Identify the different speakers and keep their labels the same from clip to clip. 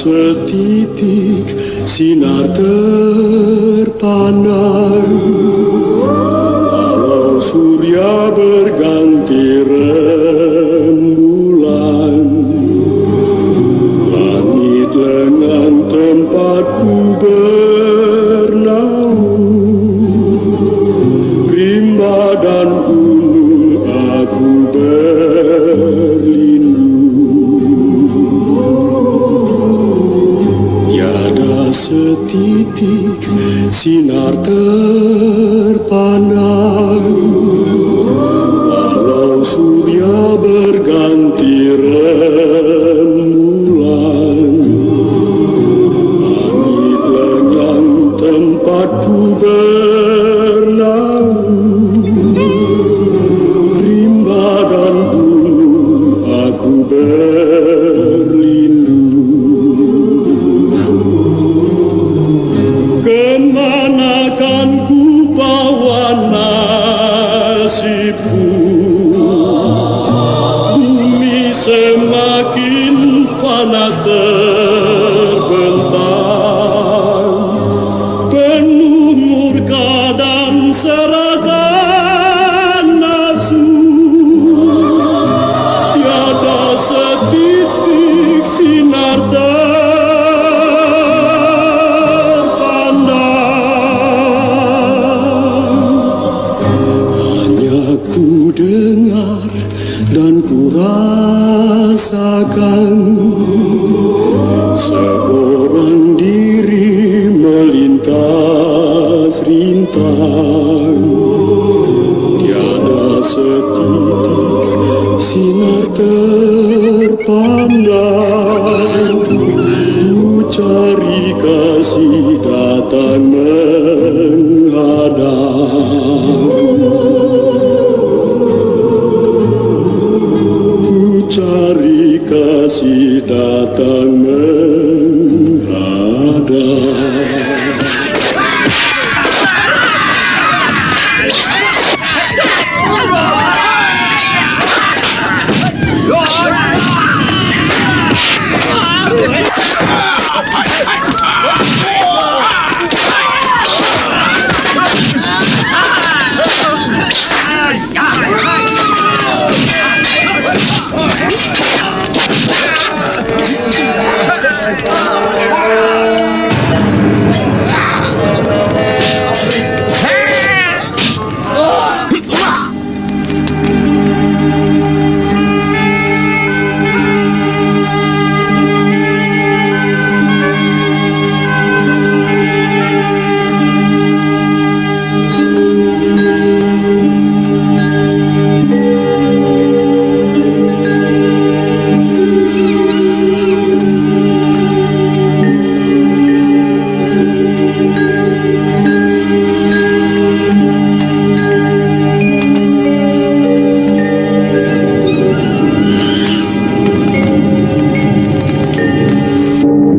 Speaker 1: setitik sinar terpandang, walau surya berganti rembulan, langit lengan tempatku bernaung, rimba dan gunung aku setitik sinar terpandang, walau surya berganti rembulan, langit lengang tempatku bernaung, rimba dan gunung aku berlindung. Kemanakan ku bawa nasibku, bumi semakin panas terbentang, penuh murka dan serangan nafsu, tiada setitik sinar ku dengar dan ku rasakan seorang diri melintas rintang, tiada setitik sinar terpandang, ku cari kasih datang menghadang. Cari kasih datang menghadap.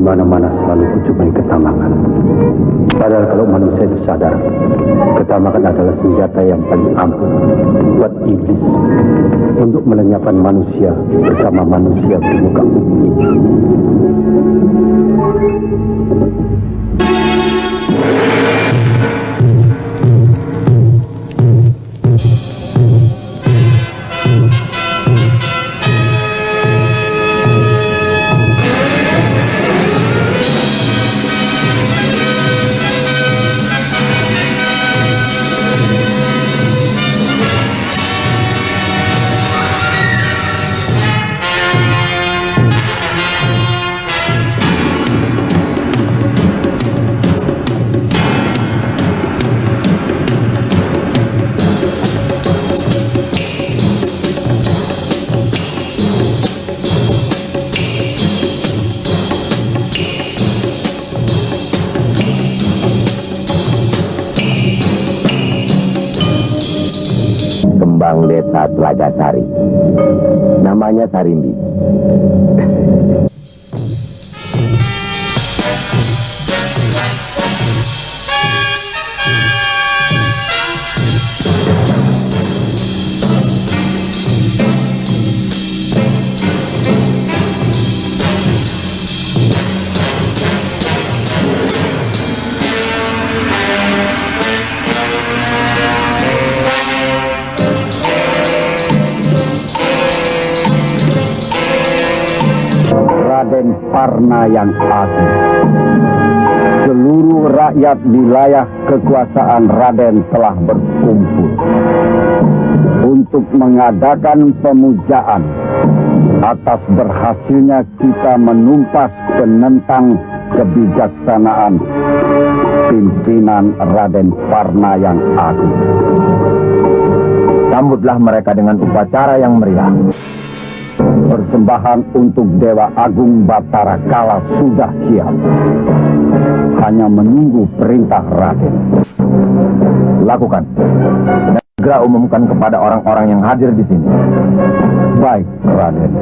Speaker 2: Mana-mana selalu kucumai ketamakan. Padahal kalau manusia disadar, ketamakan adalah senjata yang paling ampuh buat iblis untuk melenyapkan manusia bersama manusia di muka bumi.
Speaker 3: Kembang desa Telajasari, namanya Sarimbi.
Speaker 2: Parna yang agung. Seluruh rakyat wilayah kekuasaan Raden telah berkumpul untuk mengadakan pemujaan atas berhasilnya kita menumpas penentang kebijaksanaan pimpinan Raden Parna yang agung.
Speaker 3: Sambutlah mereka dengan upacara yang meriah.
Speaker 2: Persembahan untuk Dewa Agung Batara Kala sudah siap. Hanya menunggu perintah Raden.
Speaker 3: Lakukan. Dan segera umumkan kepada orang-orang yang hadir di sini.
Speaker 2: Baik, Raden.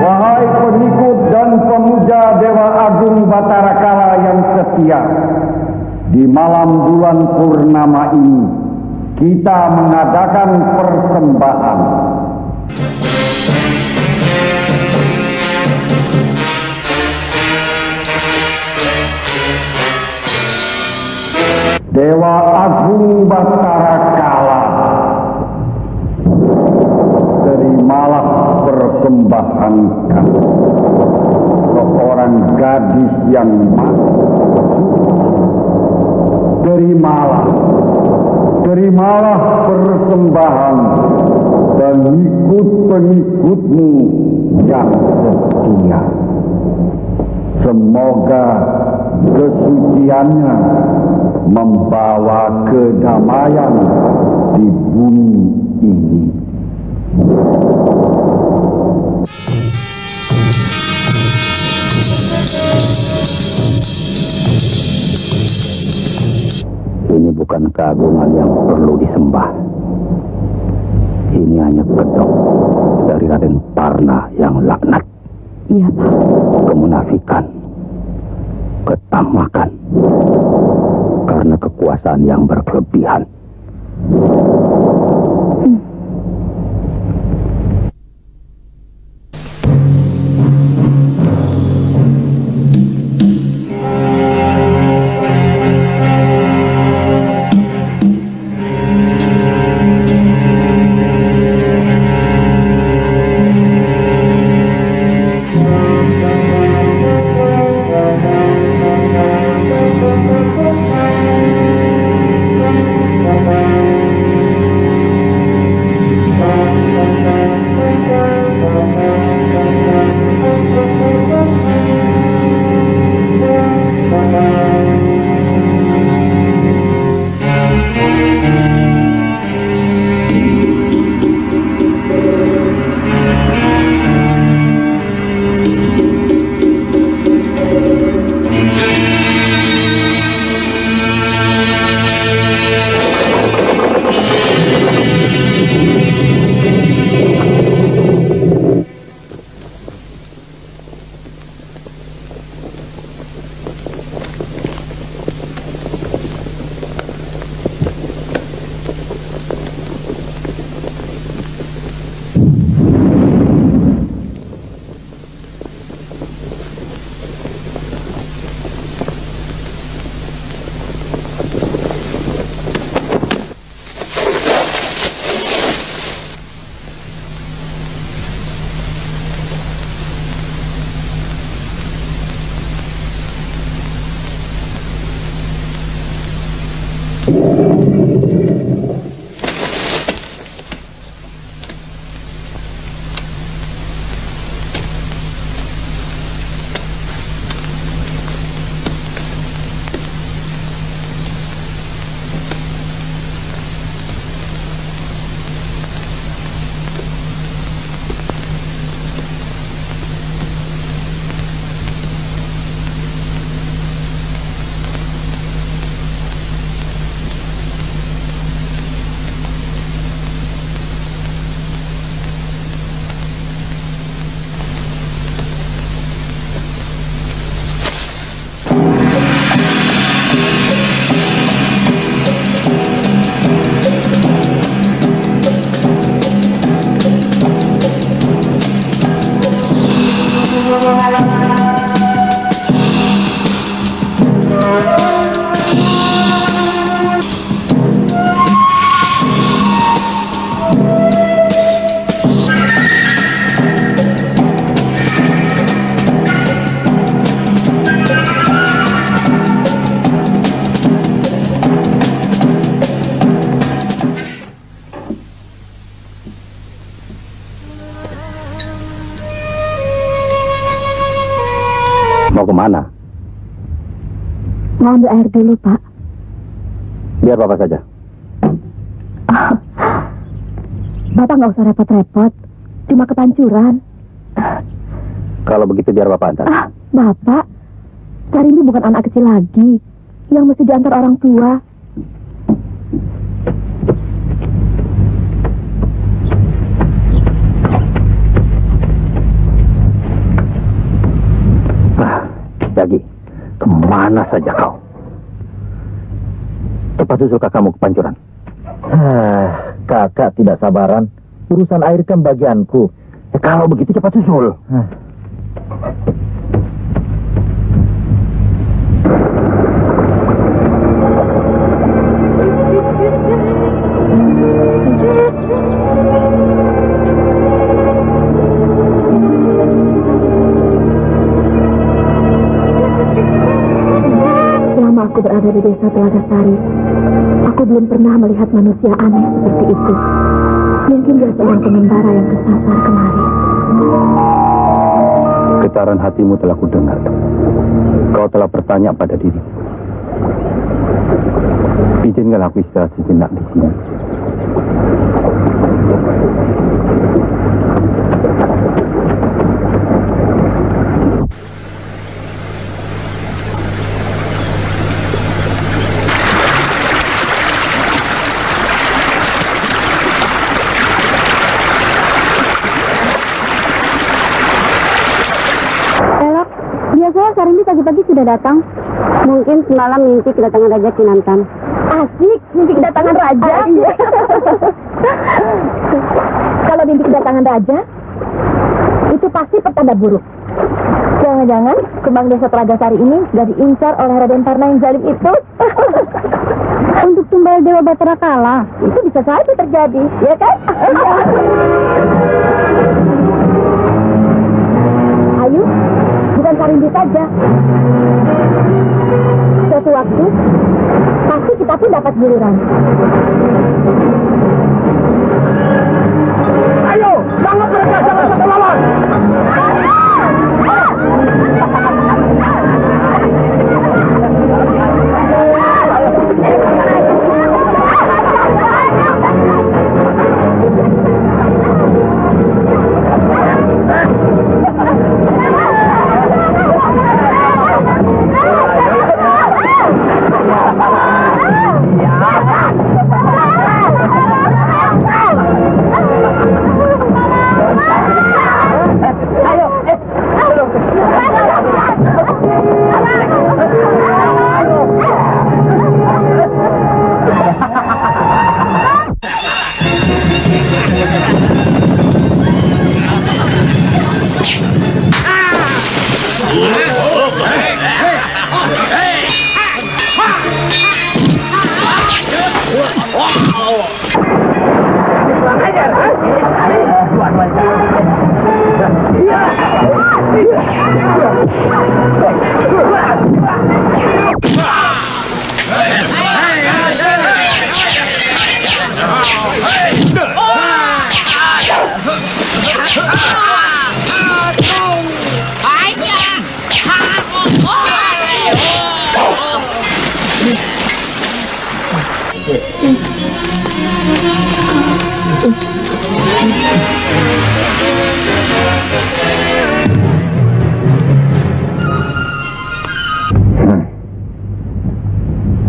Speaker 2: Wahai pengikut dan pemuja Dewa Agung Batara Kala yang setia, di malam bulan purnama ini kita mengadakan persembahan. Dewa Agung Batara Kala, terimalah persembahan kami. Seorang gadis yang terimalah persembahan pengikut-pengikutmu yang setia. Semoga kesuciannya membawa kedamaian di bumi ini. Ini bukan keagungan yang perlu disembah. Ini hanya kedok dari Raden Parna yang laknat.
Speaker 4: Iya, Pak.
Speaker 2: Kemunafikan, ketamakan, karena kekuasaan yang berkelebihan. Mau kemana?
Speaker 4: Mau ambil air dulu, Pak.
Speaker 2: Biar Bapak saja.
Speaker 4: Bapak nggak usah repot-repot. Cuma kepancuran.
Speaker 2: Kalau begitu biar Bapak antar.
Speaker 4: Bapak, Sarimi bukan anak kecil lagi yang mesti diantar orang tua.
Speaker 2: Jagi, kemana saja kau? Cepat susul kakakmu ke pancuran.
Speaker 3: Kakak tidak sabaran. Urusan air kan bagianku.
Speaker 2: Kalau begitu cepat susul.
Speaker 4: Selama aku berada di desa Telagasari, aku belum pernah melihat manusia aneh seperti itu. Mungkin dia seorang pengembara yang kesasar kemari.
Speaker 2: Getaran hatimu telah kudengar. Kau telah bertanya pada diri. Izinkan aku istirahat sejenak di sini.
Speaker 4: Biasanya Sarimi pagi-pagi sudah datang. Mungkin semalam mimpi kedatangan Raja Kinantan. Asik, mimpi kedatangan Raja. Iya. Kalau mimpi kedatangan Raja, itu pasti pertanda buruk. Jangan-jangan kembang desa Telagasari ini sudah diincar oleh Raden Parna yang zalim itu. Untuk tumbal Dewa Batara kalah, itu bisa saja terjadi, ya kan? Ayo, bukan Sarimi saja. Suatu waktu, pasti kita pun dapat giliran.
Speaker 3: Ayo, bangun mereka, jangan sampai lawan.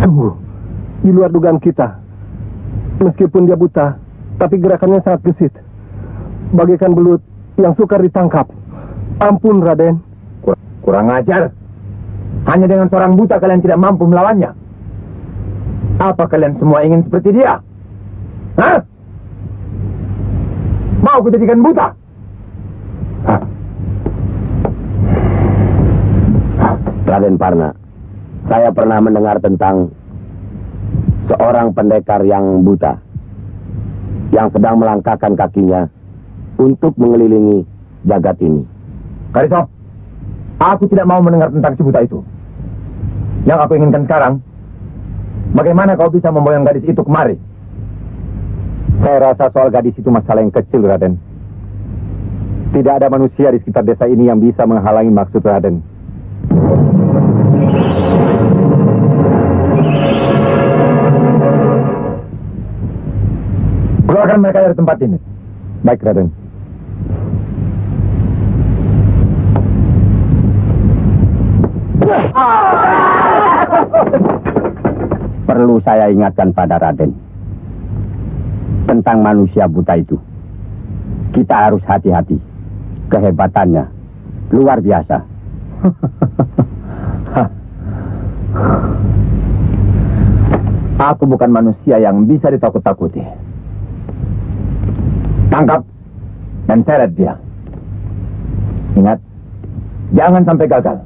Speaker 5: Sungguh, di luar dugaan kita. Meskipun dia buta, tapi gerakannya sangat gesit. Bagaikan belut yang sukar ditangkap. Ampun, Raden.
Speaker 3: Kurang ajar. Hanya dengan seorang buta kalian tidak mampu melawannya. Apa kalian semua ingin seperti dia? Hah? Mau kujadikan buta?
Speaker 2: Raden Parna, saya pernah mendengar tentang seorang pendekar yang buta yang sedang melangkahkan kakinya untuk mengelilingi jagat ini.
Speaker 3: Kariso, aku tidak mau mendengar tentang si buta itu. Yang aku inginkan sekarang, bagaimana kau bisa memboyong gadis itu kemari?
Speaker 2: Saya rasa soal gadis itu masalah yang kecil, Raden. Tidak ada manusia di sekitar desa ini yang bisa menghalangi maksud Raden.
Speaker 3: Keluarkan mereka dari tempat ini.
Speaker 2: Baik, Raden. Perlu saya ingatkan pada Raden tentang manusia buta itu. Kita harus hati-hati. Kehebatannya luar biasa.
Speaker 3: Aku bukan manusia yang bisa ditakut-takuti. Tangkap dan seret dia. Ingat, jangan sampai gagal.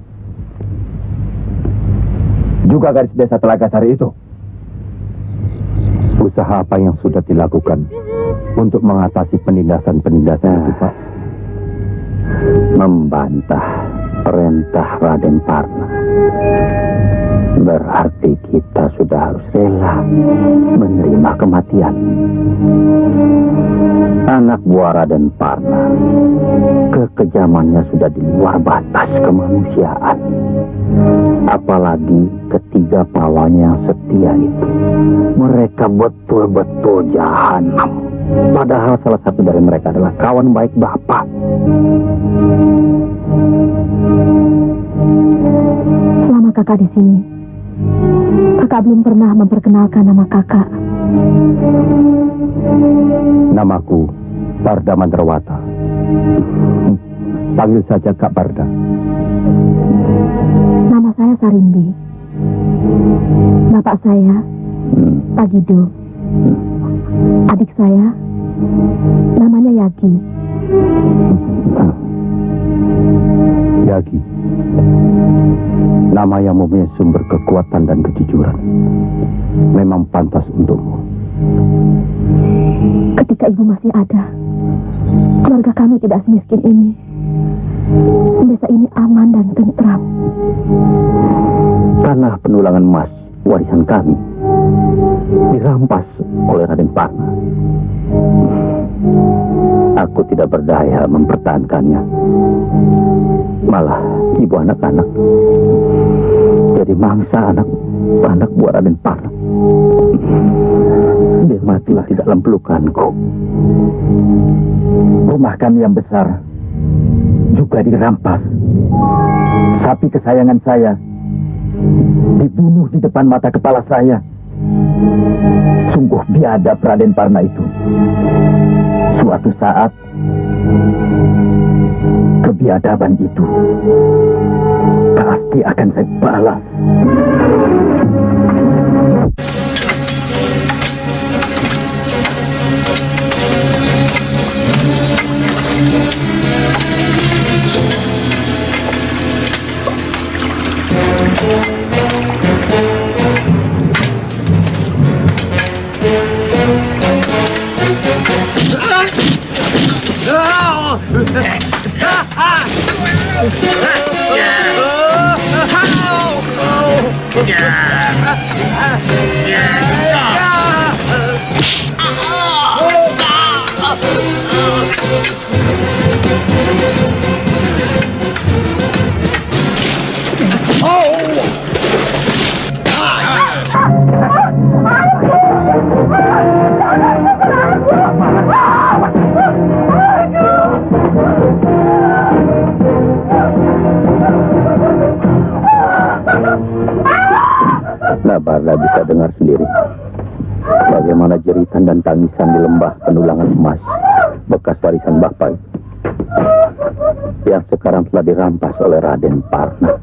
Speaker 3: Juga gadis desa Telaga Sari itu.
Speaker 2: Usaha apa yang sudah dilakukan untuk mengatasi penindasan-penindasan itu, Pak? Membantah perintah Raden Parna. Berarti kita sudah harus rela menerima kematian. Anak buah Raden Parna, kekejamannya sudah di luar batas kemanusiaan. Apalagi ketiga pawannya yang setia itu. Mereka betul-betul jahanam. Padahal salah satu dari mereka adalah kawan baik Bapak.
Speaker 4: Selama kakak di sini, kakak belum pernah memperkenalkan nama kakak.
Speaker 2: Namaku Barda Mandrawata. Panggil saja Kak Barda.
Speaker 4: Nama saya Sarimbi. Bapak saya, Pak Gido. Adik saya, namanya Yagi.
Speaker 2: Yagi. Nama yang mempunyai sumber kekuatan dan kejujuran. Memang pantas untukmu.
Speaker 4: Ketika ibu masih ada, keluarga kami tidak semiskin ini. Desa ini aman dan tentram.
Speaker 2: Tanah Pendulangan Emas, warisan kami, dirampas oleh Raden Parna. Aku tidak berdaya mempertahankannya. Malah ibu anak-anak jadi mangsa anak buah Raden Parna. Dia matilah di dalam pelukanku. Rumah kami yang besar juga dirampas. Sapi kesayangan saya dibunuh di depan mata kepala saya. Sungguh biadab Raden Parna itu. Suatu saat kebiadaban itu pasti akan saya balas. Barda bisa dengar sendiri bagaimana jeritan dan tangisan di lembah Pendulangan Emas, bekas warisan Bapak yang sekarang telah dirampas oleh Raden Parna.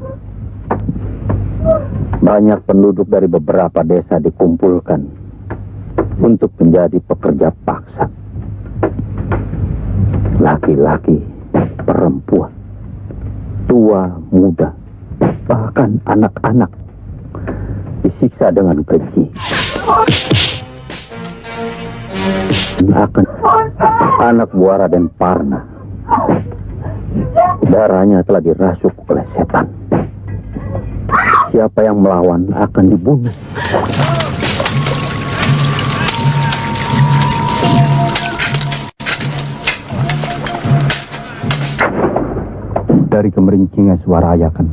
Speaker 2: Banyak penduduk dari beberapa desa dikumpulkan untuk menjadi pekerja paksa. Laki-laki, perempuan, tua, muda, bahkan anak-anak disiksa dengan keji. Anak buah Raden Parna, darahnya telah dirasuk oleh setan. Siapa yang melawan akan dibunuh. Dari kemeringcingan suara ayakan,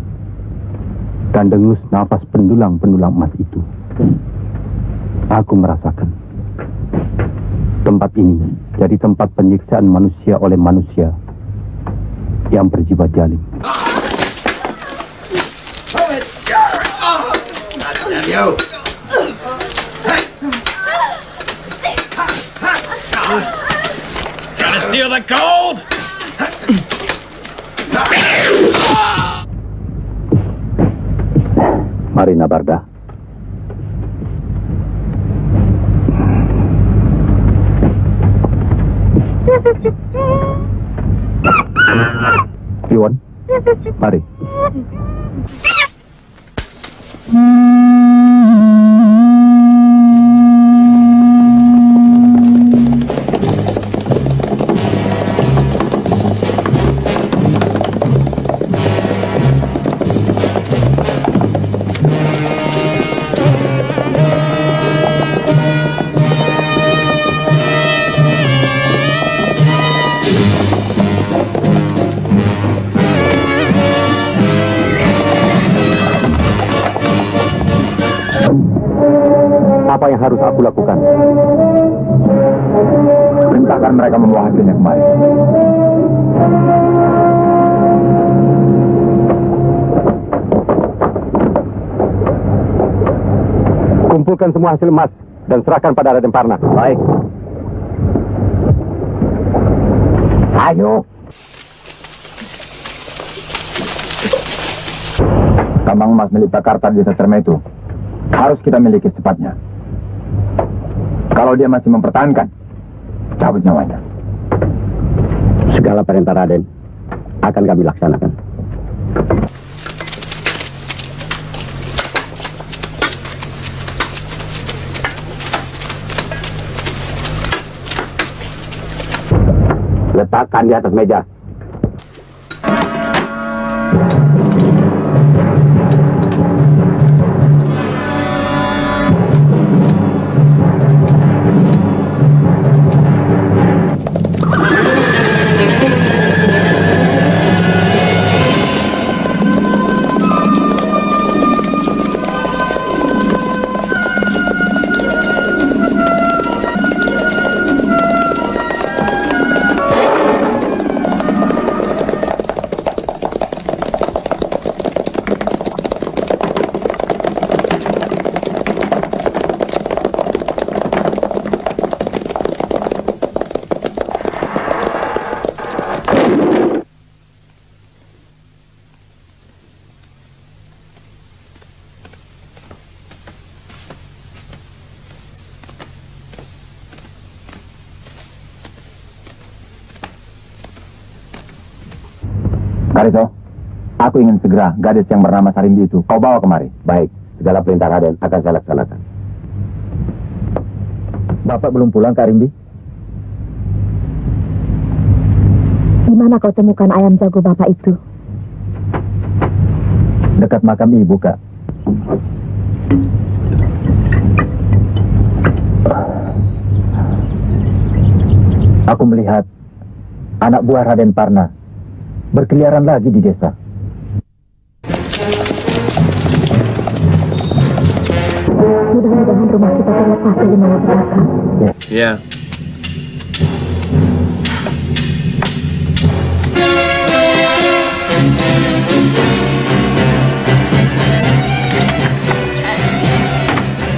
Speaker 2: dan dengus nafas pendulang-pendulang emas itu. Aku merasakan tempat ini jadi tempat penyiksaan manusia oleh manusia yang berjiwa jalim.
Speaker 6: Trying to steal the gold?
Speaker 2: Mari Nabarda. Iwan, mari. Apa yang harus aku lakukan?
Speaker 3: Perintahkan mereka membawa hasilnya kemari.
Speaker 2: Kumpulkan semua hasil emas dan serahkan pada Raden Parna. Baik. Ayo.
Speaker 3: Tambang emas milik Pakarta di desa Cerma itu harus kita miliki secepatnya. Kalau dia masih mempertahankan, cabut nyawanya.
Speaker 2: Segala perintah Raden akan kami laksanakan. Letakkan di atas meja.
Speaker 3: Kariso, aku ingin segera gadis yang bernama Sarimbi itu kau bawa kemari.
Speaker 2: Baik, segala perintah Raden akan saya laksanakan. Bapak belum pulang, Karimbi?
Speaker 4: Di mana kau temukan ayam jago bapak itu?
Speaker 3: Dekat makam ibu, Kak. Aku melihat anak buah Raden Parna berkeliaran lagi di desa.
Speaker 4: Mudah-mudahan rumah kita terlepas dari malapetaka.
Speaker 6: Yeah.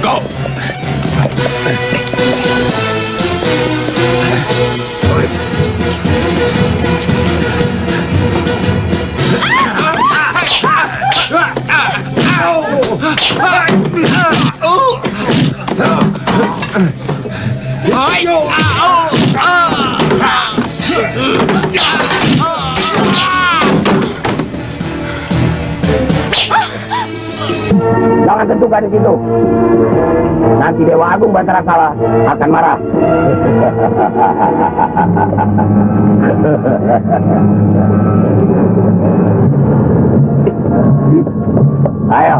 Speaker 6: Go!
Speaker 2: Jangan sentuh gadis itu. Nanti Dewa Agung Batara Kala akan marah. Ayo.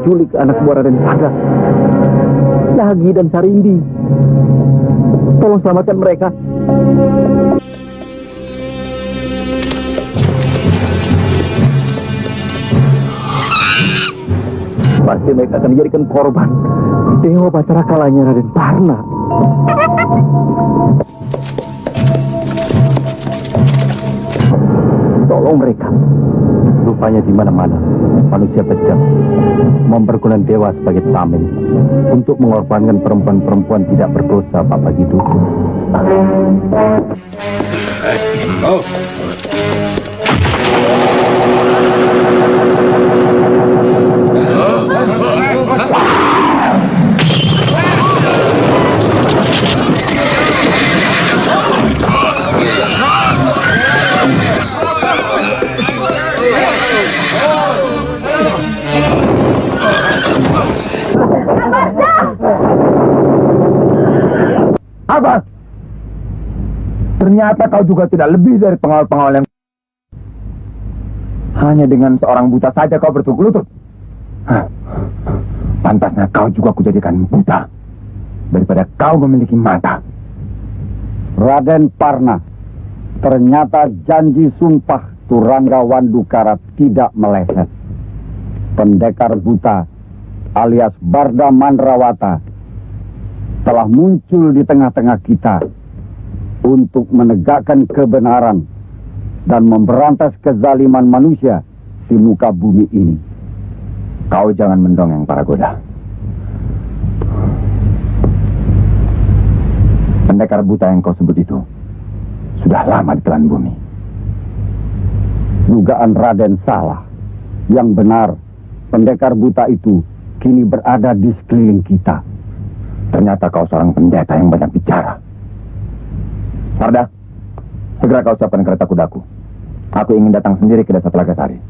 Speaker 2: menculik anak buah Raden Parna. Lagi dan Sarindi. Tolong selamatkan mereka. Pasti mereka akan dijadikan korban Dewa Batara Kalanya Raden Parna. Tolong mereka. Rupanya di mana-mana manusia bejat mempergunakan dewa sebagai tameng untuk mengorbankan perempuan-perempuan tidak berdosa, Papa Gitu.
Speaker 1: Oh.
Speaker 3: Apa? Ternyata kau juga tidak lebih dari pengawal-pengawal yang... Hanya dengan seorang buta saja kau bertukuk lutut. Hah. Pantasnya kau juga kujadikan buta daripada kau memiliki mata.
Speaker 2: Raden Parna, ternyata janji sumpah Turangga Wandukara tidak meleset. Pendekar buta alias Barda Mandrawata telah muncul di tengah-tengah kita untuk menegakkan kebenaran dan memberantas kezaliman manusia di muka bumi ini.
Speaker 3: Kau jangan mendongeng, Paragoda. Pendekar buta yang kau sebut itu sudah lama ditelan bumi.
Speaker 2: Dugaan Raden salah. Yang benar, pendekar buta itu kini berada di sekeliling kita.
Speaker 3: Ternyata kau seorang pendeta yang banyak bicara. Parda, segera kau siapkan kereta kudaku. Aku ingin datang sendiri ke desa Telagasari.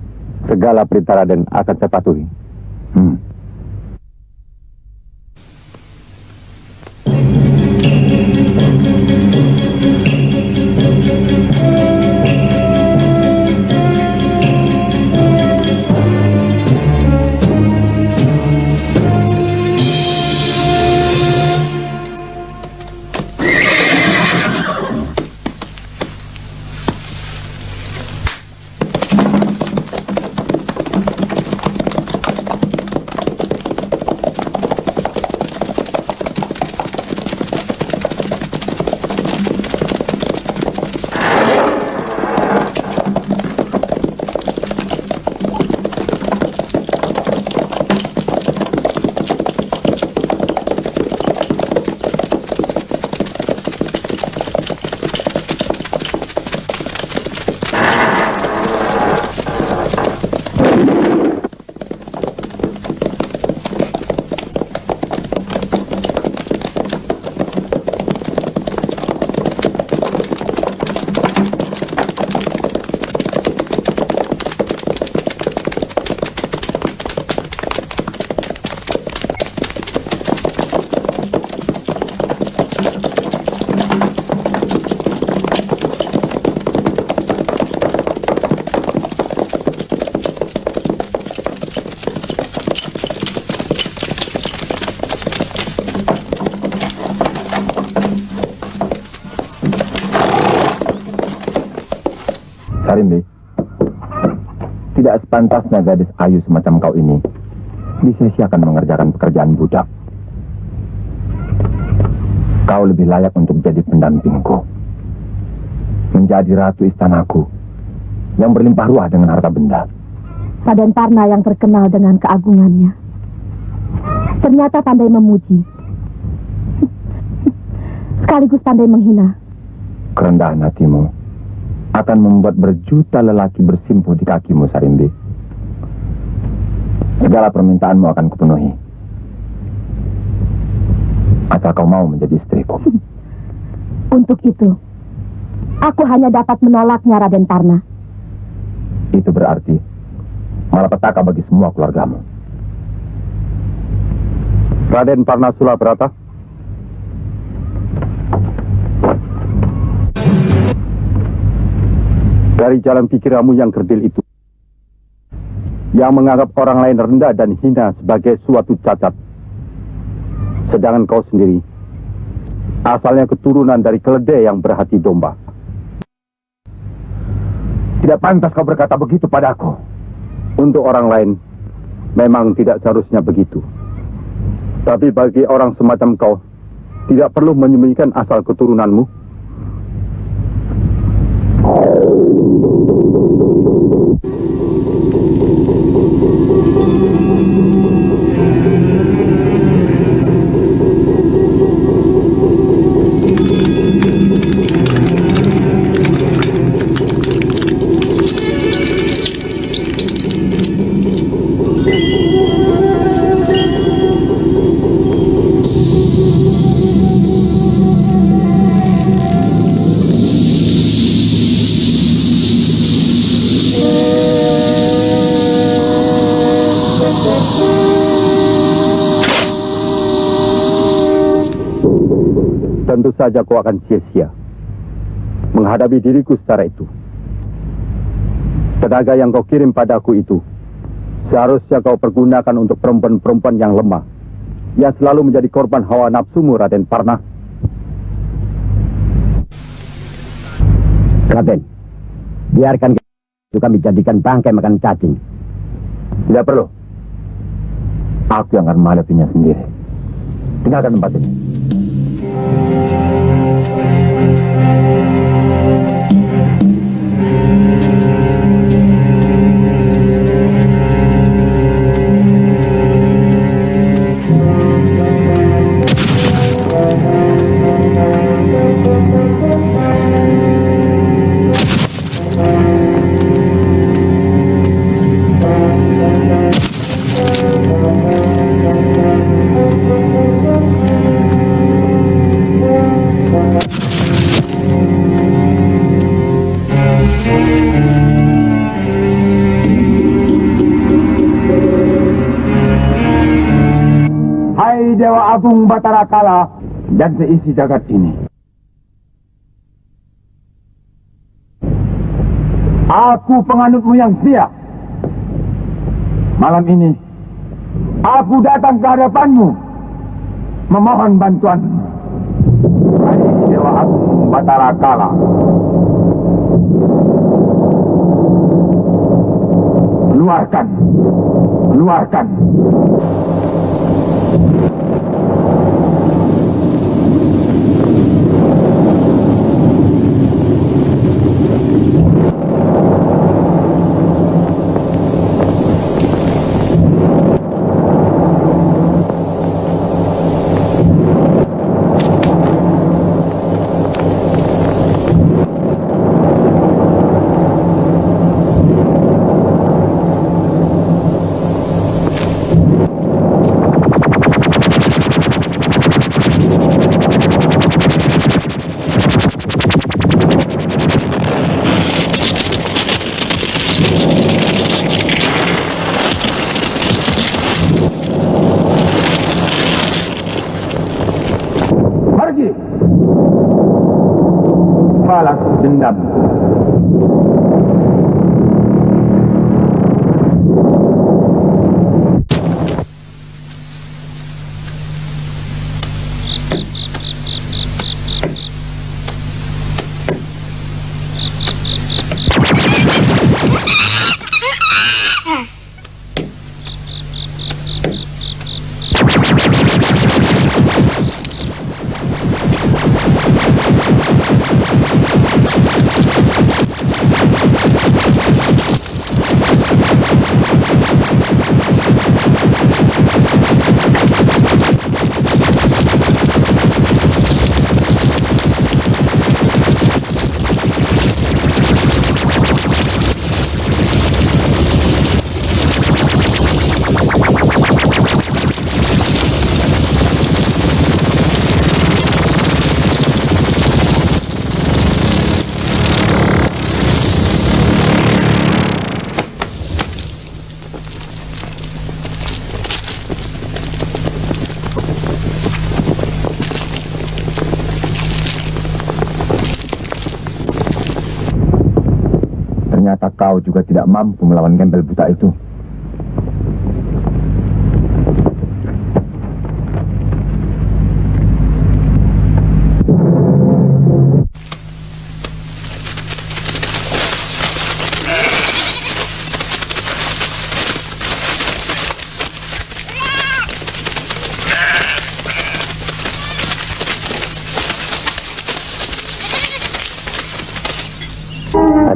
Speaker 2: Segala perintah Raden akan saya patuhi.
Speaker 3: Sarimbi, tidak sepantasnya gadis ayu semacam kau ini disia-siakan mengerjakan pekerjaan budak. Kau lebih layak untuk jadi pendampingku, menjadi ratu istanaku yang berlimpah ruah dengan harta benda.
Speaker 4: Raden Parna yang terkenal dengan keagungannya ternyata pandai memuji sekaligus pandai menghina.
Speaker 3: Kerendahan hatimu akan membuat berjuta lelaki bersimpuh di kakimu, Sarimbi. Segala permintaanmu akan kupenuhi, asal kau mau menjadi istriku.
Speaker 4: Untuk itu, aku hanya dapat menolaknya, Raden Parna.
Speaker 3: Itu berarti malapetaka bagi semua keluargamu.
Speaker 2: Raden Parna Sulabrata, dari jalan pikiranmu yang kerdil itu, yang menganggap orang lain rendah dan hina sebagai suatu cacat. Sedangkan kau sendiri asalnya keturunan dari keledai yang berhati domba.
Speaker 3: Tidak pantas kau berkata begitu padaku.
Speaker 2: Untuk orang lain memang tidak seharusnya begitu. Tapi bagi orang semacam kau, tidak perlu menyembunyikan asal keturunanmu. Tentu saja kau akan sia-sia menghadapi diriku secara itu. Tenaga yang kau kirim padaku itu seharusnya kau pergunakan untuk perempuan-perempuan yang lemah, yang selalu menjadi korban hawa nafsumu, Raden Parna.
Speaker 7: Raden, biarkan kami jadikan bangkai makan cacing.
Speaker 3: Tidak perlu. Aku yang akan menghadapinya sendiri. Tinggalkan tempat ini. Dewa Agung Batara Kala dan seisi jagat ini. Aku penganutmu yang setia. Malam ini, aku datang ke hadapanmu, memohon bantuanmu. Hai Dewa Agung Batara Kala. Keluarkan. Keluarkan. Balas dendam. Ternyata kau juga tidak mampu melawan gembel buta itu.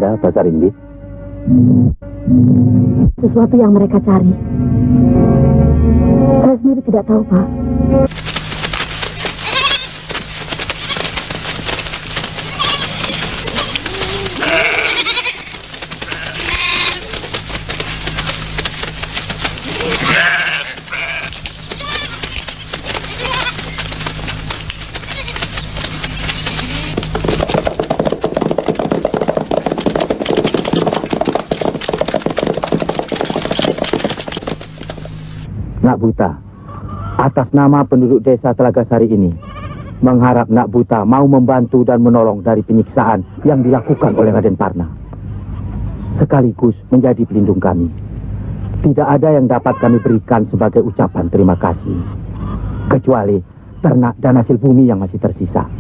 Speaker 2: ada, Pak Sarimbi?
Speaker 4: Sesuatu yang mereka cari. Saya sendiri tidak tahu, Pak.
Speaker 2: Nak Buta, atas nama penduduk desa Telagasari ini, mengharap Nak Buta mau membantu dan menolong dari penyiksaan yang dilakukan oleh Raden Parna. Sekaligus menjadi pelindung kami. Tidak ada yang dapat kami berikan sebagai ucapan terima kasih, kecuali ternak dan hasil bumi yang masih tersisa.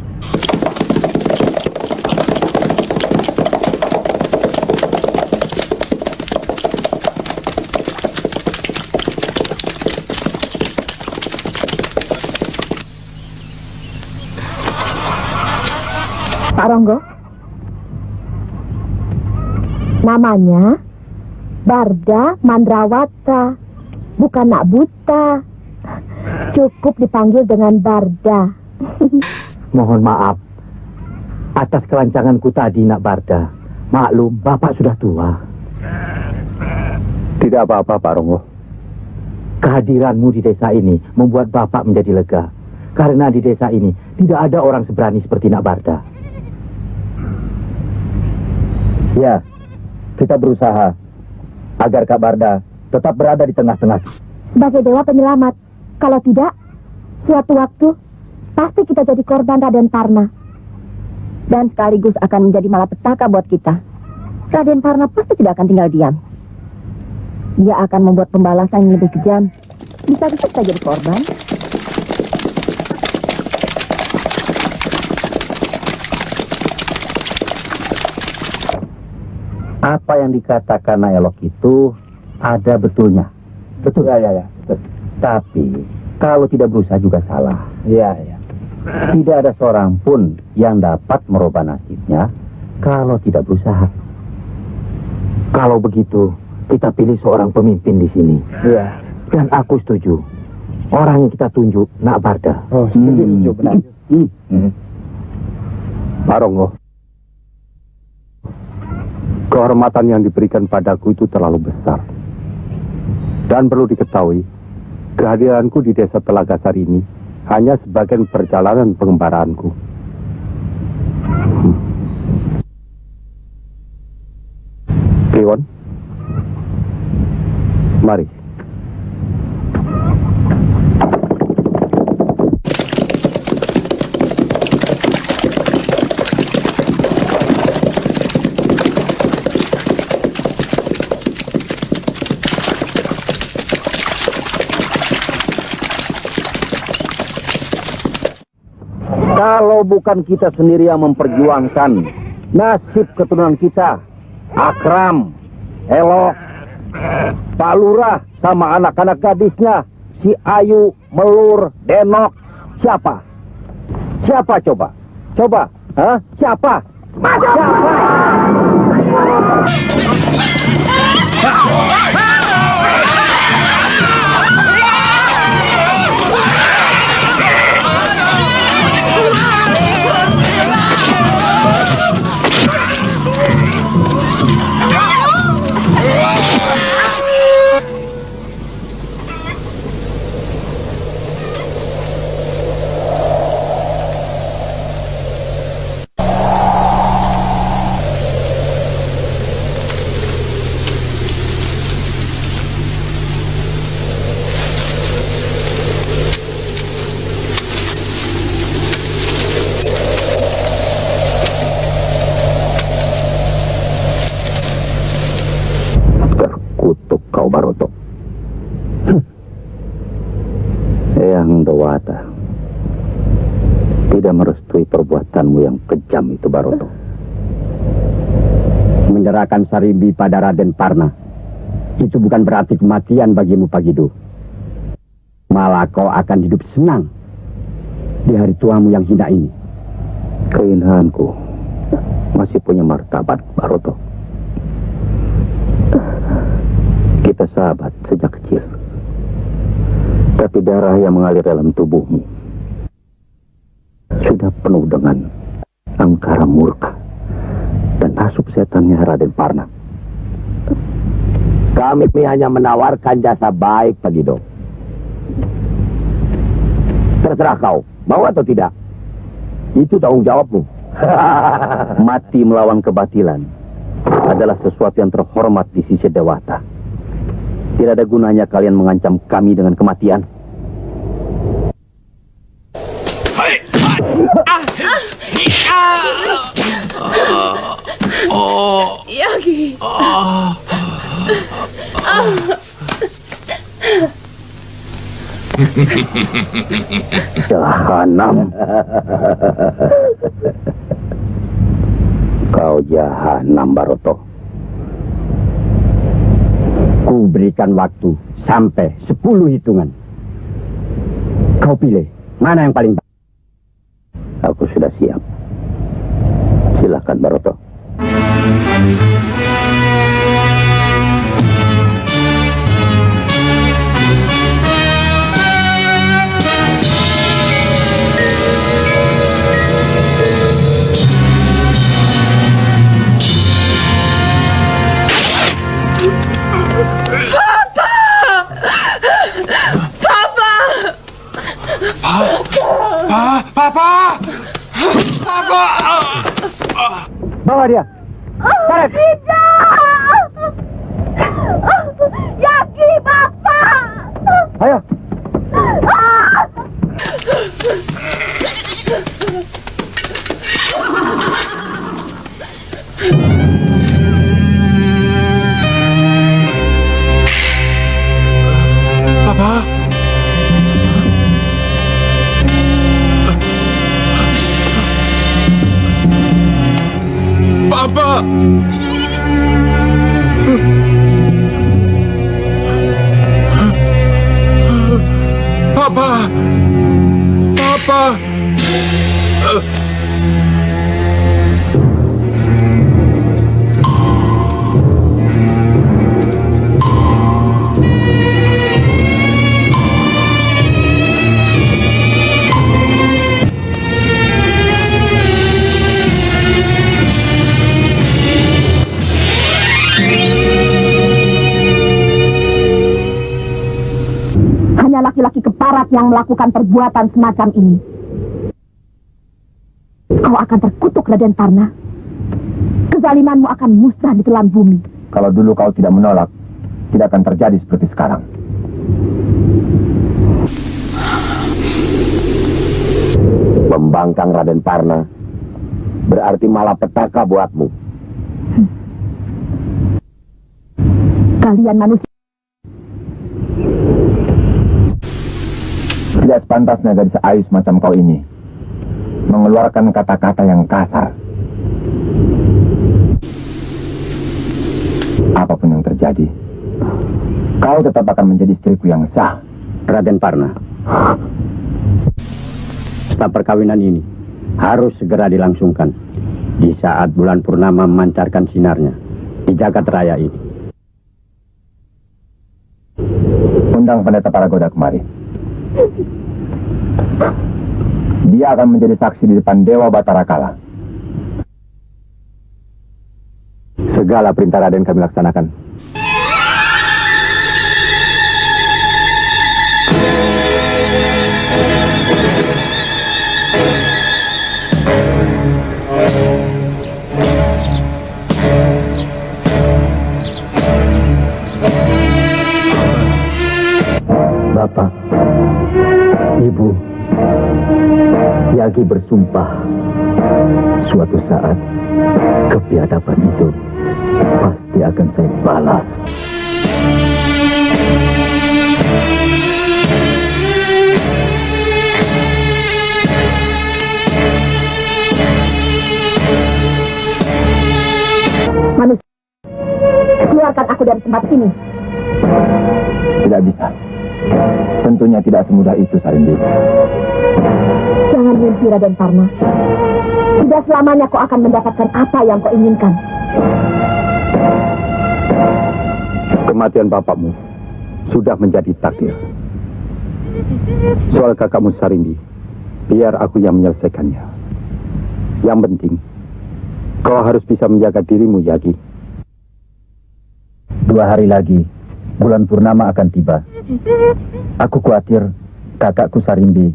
Speaker 4: Pak Ronggo, namanya Barda Mandrawata, bukan Nak Buta. Cukup dipanggil dengan Barda.
Speaker 2: Mohon maaf atas kelancanganku tadi, Nak Barda. Maklum, Bapak sudah tua. Tidak apa-apa, Pak Ronggo. Kehadiranmu di desa ini membuat Bapak menjadi lega. Karena di desa ini tidak ada orang seberani seperti Nak Barda. Ya, kita berusaha agar Kak Barda tetap berada di tengah-tengah.
Speaker 4: Sebagai dewa penyelamat, kalau tidak, suatu waktu pasti kita jadi korban Raden Parna. Dan sekaligus akan menjadi malapetaka buat kita. Raden Parna pasti tidak akan tinggal diam. Dia akan membuat pembalasan yang lebih kejam. Bisa-bisa kita jadi korban.
Speaker 2: Apa yang dikatakan Naelok itu ada betulnya. Betul. Ya. Betul. Tapi kalau tidak berusaha juga salah. Ya. Tidak ada seorang pun yang dapat merubah nasibnya kalau tidak berusaha. Kalau begitu, kita pilih seorang pemimpin di sini. Iya. Dan aku setuju. Orang yang kita tunjuk, Nak Barda. Oh, setuju, benar. Pak Ronggo, kehormatan yang diberikan padaku itu terlalu besar. Dan perlu diketahui, kehadiranku di desa Telagasari ini hanya sebagian perjalanan pengembaraanku. Kliwon, mari. Kalau bukan kita sendiri yang memperjuangkan nasib keturunan kita, Akram, Elok, Pak Lurah sama anak-anak gadisnya, si Ayu, Melur, Denok, siapa? Siapa coba? Coba, hah? Siapa? Siapa? Terkutuk kau, Baroto. Yang Dewata tidak merestui perbuatanmu yang kejam itu, Baroto.
Speaker 7: Menyerahkan Sarimbi pada Raden Parna itu bukan berarti kematian bagimu, Pak Gido. Malah kau akan hidup senang di hari tuamu yang hina ini.
Speaker 2: Keindahanku masih punya martabat, Baroto. Kita sahabat sejak kecil. Tapi darah yang mengalir dalam tubuhmu sudah penuh dengan angkara murka dan asup setannya Raden Parna.
Speaker 7: Kami hanya menawarkan jasa baik, Pak Gido. Terserah kau, mau atau tidak. Itu tanggung jawabmu.
Speaker 2: Mati melawan kebatilan adalah sesuatu yang terhormat di sisi Dewata. Tidak ada gunanya kalian mengancam kami dengan kematian.
Speaker 8: Yagi.
Speaker 2: Jahanam. Kau jahanam, Baroto.
Speaker 7: Ku berikan waktu sampai 10 hitungan. Kau pilih, mana yang paling baik?
Speaker 2: Aku sudah siap. Silakan, Baroto.
Speaker 6: Papa! Papa!
Speaker 5: Bawa dia. Tarik.
Speaker 4: Tidak! Yaki, Bapak!
Speaker 5: Ayo.
Speaker 6: Papa! Papa! Papa! Papa!
Speaker 4: Hanya laki-laki keparat yang melakukan perbuatan semacam ini. Kau akan terkutuk, Raden Parna. Kezalimanmu akan musnah di telan bumi.
Speaker 3: Kalau dulu kau tidak menolak, tidak akan terjadi seperti sekarang.
Speaker 7: Membangkang Raden Parna berarti malapetaka buatmu.
Speaker 4: Kalian manusia.
Speaker 3: Tidak sepantasnya gadis ayu semacam kau ini mengeluarkan kata-kata yang kasar. Apapun yang terjadi, kau tetap akan menjadi istriku yang sah.
Speaker 7: Raden Parna, staf perkawinan ini harus segera dilangsungkan di saat bulan purnama memancarkan sinarnya di jagat raya ini.
Speaker 3: Undang pendeta Paragoda kemari. Dia akan menjadi saksi di depan Dewa Batara Kala.
Speaker 2: Segala perintah Raden kami laksanakan. Bapak, Ibu, Yagi bersumpah suatu saat kebiadaban itu pasti akan saya balas.
Speaker 4: Manusia, keluarkan aku dari tempat ini.
Speaker 3: Tidak bisa. Tentunya tidak semudah itu, Sarindi.
Speaker 4: Jangan mimpi, Raden Parna. Tidak selamanya kau akan mendapatkan apa yang kau inginkan.
Speaker 2: Kematian bapakmu sudah menjadi takdir. Soal kakakmu Sarimbi, biar aku yang menyelesaikannya. Yang penting, kau harus bisa menjaga dirimu, Yagi.
Speaker 7: 2 hari lagi, bulan purnama akan tiba. Aku khawatir kakakku Sarimbi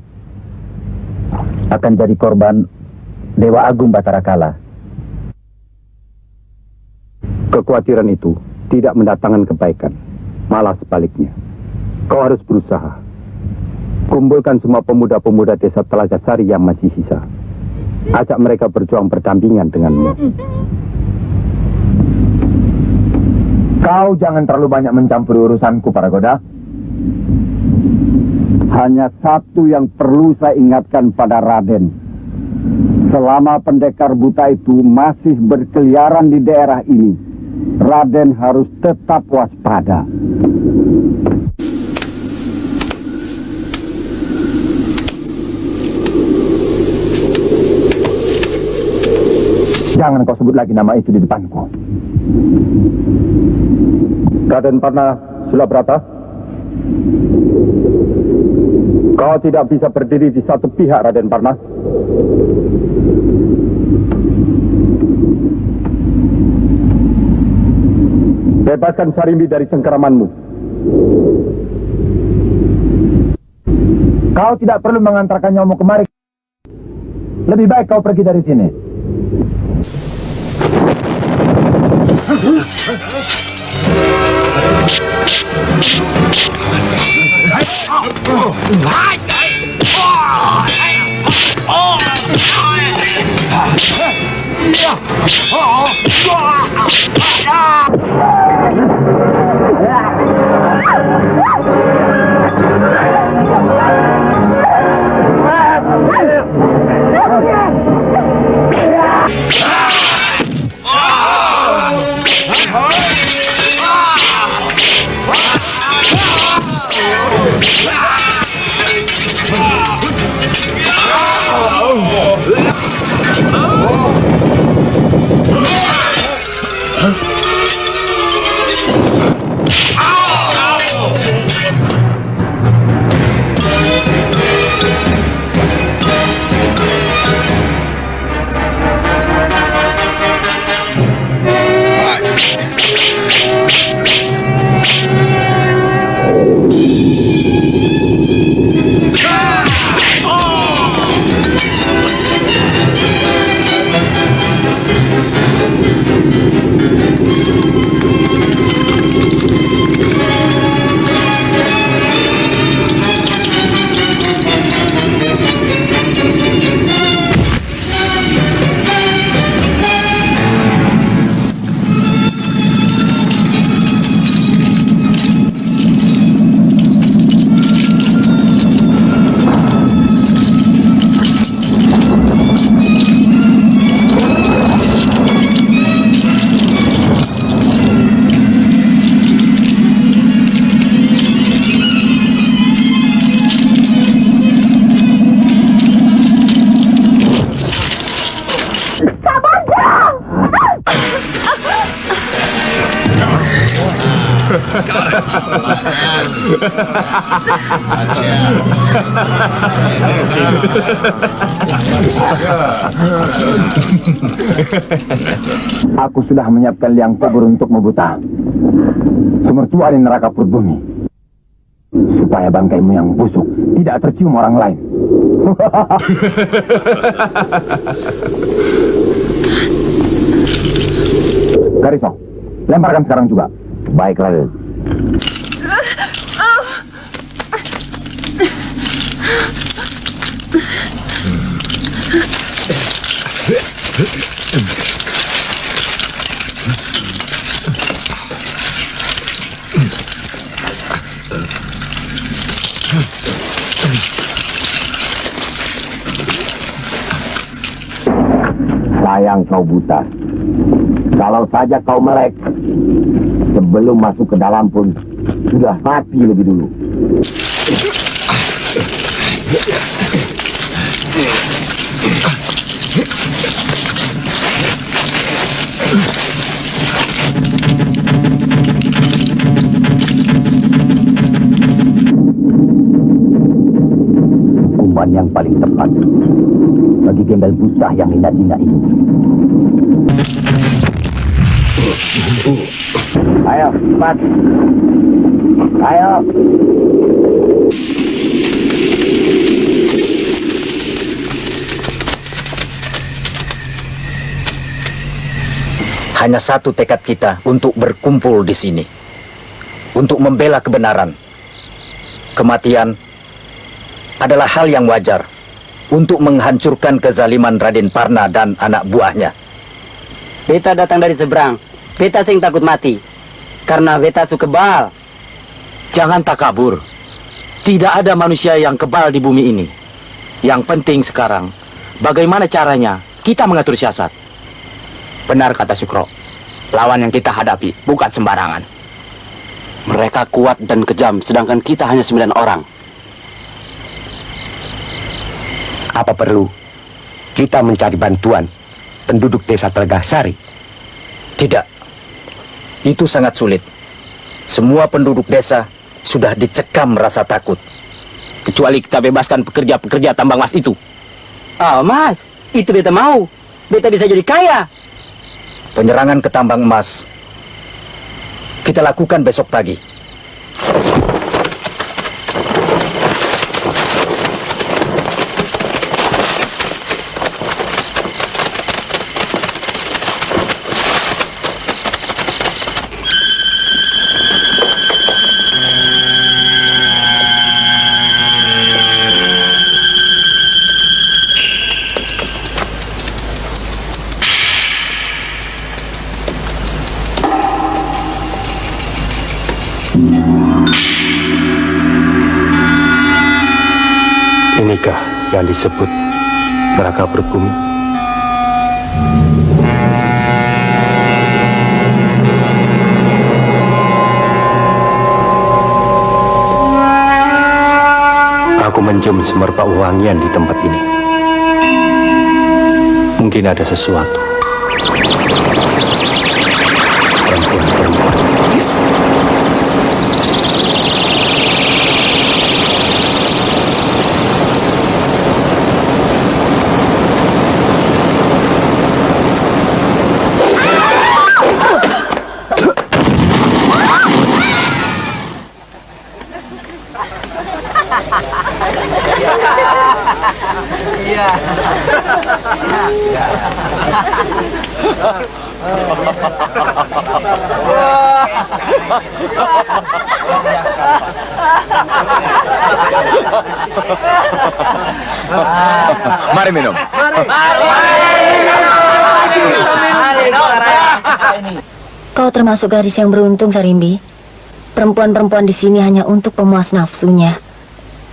Speaker 7: akan jadi korban Dewa Agung Batara Kala.
Speaker 2: Kekhawatiran itu tidak mendatangkan kebaikan, malah sebaliknya. Kau harus berusaha. Kumpulkan semua pemuda-pemuda desa Telaga Sari yang masih sisa. Ajak mereka berjuang berdampingan denganmu.
Speaker 3: Kau jangan terlalu banyak mencampuri urusanku, Paragoda.
Speaker 7: Hanya satu yang perlu saya ingatkan pada Raden. Selama pendekar buta itu masih berkeliaran di daerah ini, Raden harus tetap waspada.
Speaker 3: Jangan kau sebut lagi nama itu di depanku.
Speaker 2: Raden Parna Sulabrata, kau tidak bisa berdiri di satu pihak, Raden Parna. Bebaskan Sarimbi dari cengkeramanmu.
Speaker 3: Kau tidak perlu mengantarkan nyawamu kemari. Lebih baik kau pergi dari sini. Aku sudah menyiapkan liang kubur untukmu, Buta. Sumur tua di neraka Purbumi. Supaya bangkaimu yang busuk tidak tercium orang lain. Kariso, lemparkan sekarang juga.
Speaker 7: Baik, Raden. Sayang kau buta. Kalau saja kau melek, sebelum masuk ke dalam pun sudah mati lebih dulu.
Speaker 2: lawan yang paling tepat bagi gembel buta yang hina-hina ini. Ayo, cepat. Ayo.
Speaker 9: Hanya satu tekad kita untuk berkumpul di sini. Untuk membela kebenaran. Kematian adalah hal yang wajar untuk menghancurkan kezaliman Raden Parna dan anak buahnya.
Speaker 10: Beta datang dari seberang. Beta sing takut mati. Karena beta su kebal.
Speaker 9: Jangan takabur. Tidak ada manusia yang kebal di bumi ini. Yang penting sekarang, bagaimana caranya kita mengatur siasat.
Speaker 8: Benar kata Sukro. Lawan yang kita hadapi bukan sembarangan.
Speaker 9: Mereka kuat dan kejam, sedangkan kita hanya 9 orang.
Speaker 11: Apa perlu kita mencari bantuan penduduk desa Telegasari?
Speaker 9: Tidak. Itu sangat sulit. Semua penduduk desa sudah dicekam rasa takut.
Speaker 8: Kecuali kita bebaskan pekerja-pekerja tambang emas itu.
Speaker 10: Oh, Mas, itu beta mau. Beta bisa jadi kaya.
Speaker 9: Penyerangan ke tambang emas kita lakukan besok pagi.
Speaker 11: Inikah yang disebut neraka perut bumi? Aku mencium semerbak wangian di tempat ini. Mungkin ada sesuatu. Perempuan-perempuan iblis.
Speaker 3: Mari minum.
Speaker 4: Kau termasuk gadis yang beruntung, Sarimbi. Perempuan-perempuan di sini hanya untuk pemuas nafsunya.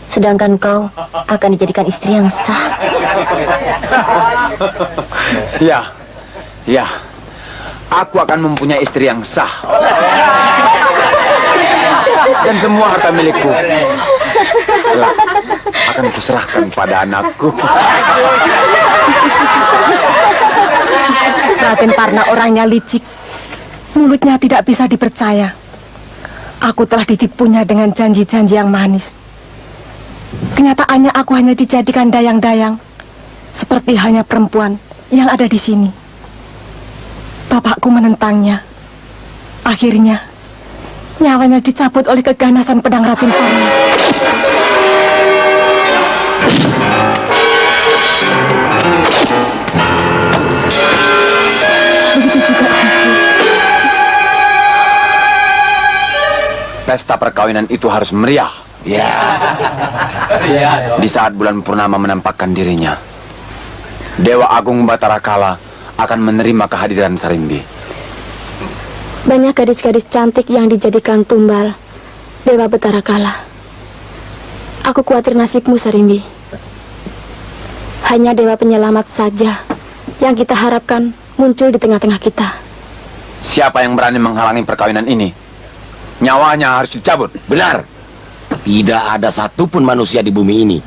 Speaker 4: Sedangkan kau akan dijadikan istri yang sah.
Speaker 3: Ya, ya. Aku akan mempunyai istri yang sah. Dan semua harta milikku kelak akan kuserahkan pada anakku.
Speaker 12: Raden Parna orangnya licik. Mulutnya tidak bisa dipercaya. Aku telah ditipunya dengan janji-janji yang manis. Kenyataannya aku hanya dijadikan dayang-dayang, seperti hanya perempuan yang ada di sini. Bapakku menentangnya. Akhirnya, nyawanya dicabut oleh keganasan pedang Raden Parna. Begitu juga aku.
Speaker 3: Pesta perkawinan itu harus meriah. Ya. Di saat bulan purnama menampakkan dirinya, Dewa Agung Batara Kala akan menerima kehadiran Sarimbi.
Speaker 13: Banyak gadis-gadis cantik yang dijadikan tumbal Dewa Batara Kala. Aku khawatir nasibmu, Sarimbi. Hanya Dewa Penyelamat saja yang kita harapkan muncul di tengah-tengah kita.
Speaker 3: Siapa yang berani menghalangi perkawinan ini, nyawanya harus dicabut. Benar.
Speaker 14: Tidak ada satupun manusia di bumi ini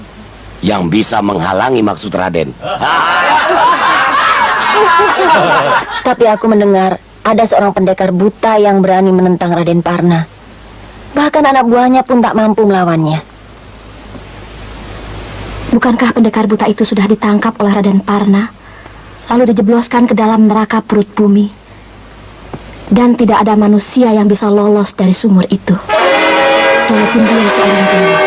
Speaker 14: yang bisa menghalangi maksud Raden.
Speaker 4: Tapi aku mendengar ada seorang pendekar buta yang berani menentang Raden Parna. Bahkan anak buahnya pun tak mampu melawannya.
Speaker 13: Bukankah pendekar buta itu sudah ditangkap oleh Raden Parna, lalu dijebloskan ke dalam neraka perut bumi, dan tidak ada manusia yang bisa lolos dari sumur itu, walaupun dia seorang dewa.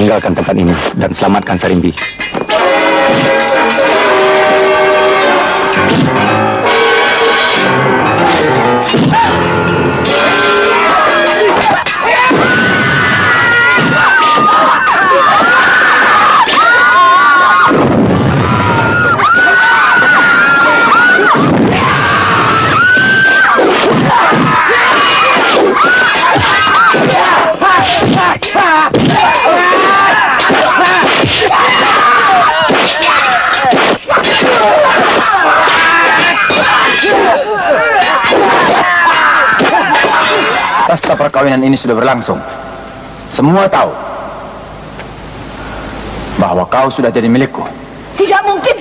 Speaker 9: Tinggalkan tempat ini dan selamatkan Sarimbi.
Speaker 3: Pesta perkawinan ini sudah berlangsung. Semua tahu bahwa kau sudah jadi milikku.
Speaker 4: Tidak mungkin.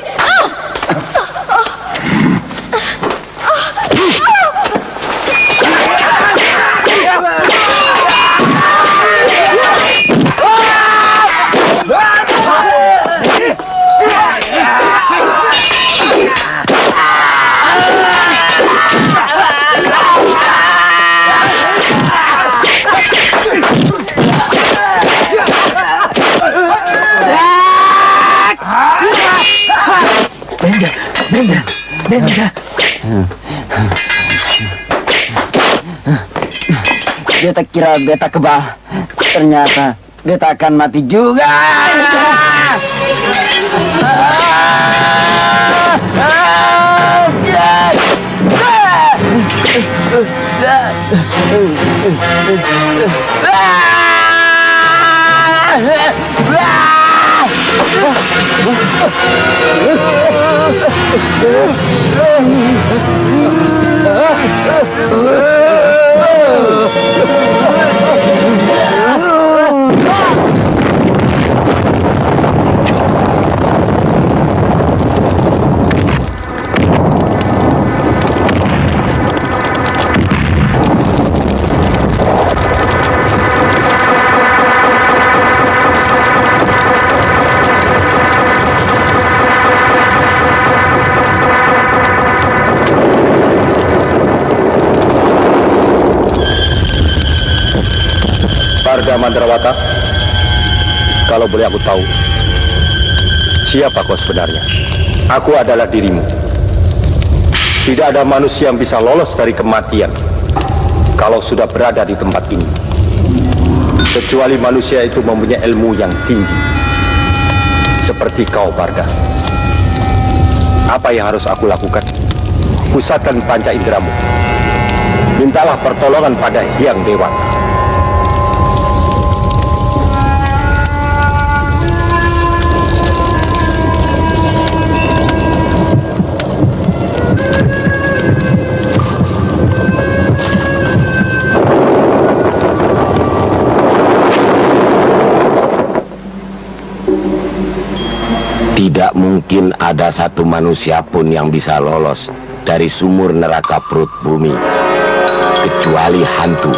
Speaker 10: Benda. Beta kira beta kebal, ternyata beta akan mati juga.
Speaker 11: Parda Mandrawata, kalau boleh aku tahu, siapa kau sebenarnya? Aku adalah dirimu. Tidak ada manusia yang bisa lolos dari kematian kalau sudah berada di tempat ini, kecuali manusia itu mempunyai ilmu yang tinggi seperti kau, Parda. Apa yang harus aku lakukan? Pusatkan panca inderamu. Mintalah pertolongan pada Hyang Dewa.
Speaker 14: Tidak mungkin ada satu manusia pun yang bisa lolos dari sumur neraka perut bumi, kecuali hantu.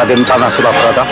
Speaker 11: Raden Panah Suraprata.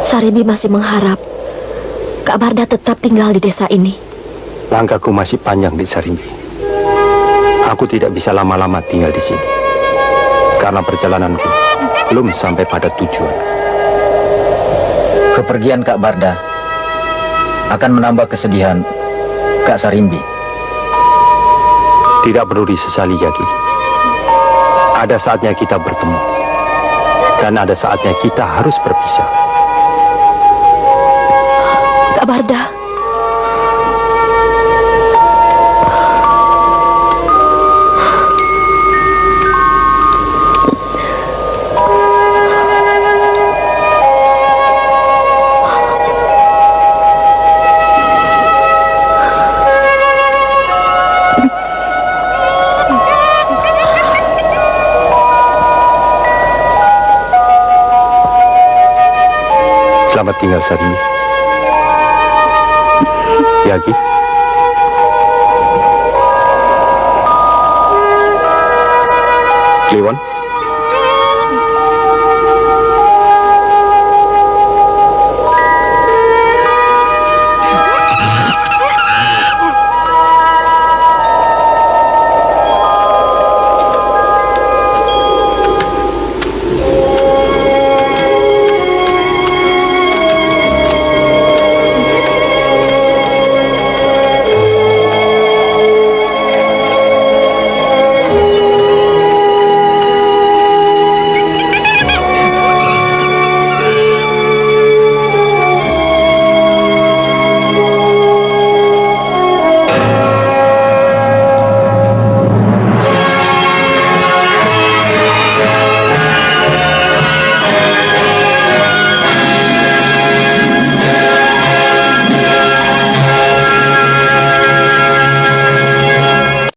Speaker 13: Sarimbi masih mengharap Kak Barda tetap tinggal di desa ini.
Speaker 11: Langkahku masih panjang di Sarimbi. Aku tidak bisa lama-lama tinggal di sini. Karena perjalananku belum sampai pada tujuan.
Speaker 9: Kepergian Kak Barda akan menambah kesedihan Kak Sarimbi.
Speaker 11: Tidak perlu disesali, Yagi. Ada saatnya kita bertemu. Dan ada saatnya kita harus berpisah.
Speaker 13: Kak Barda.
Speaker 11: Selamat tinggal, Sarimbi. Yagi. Kliwon.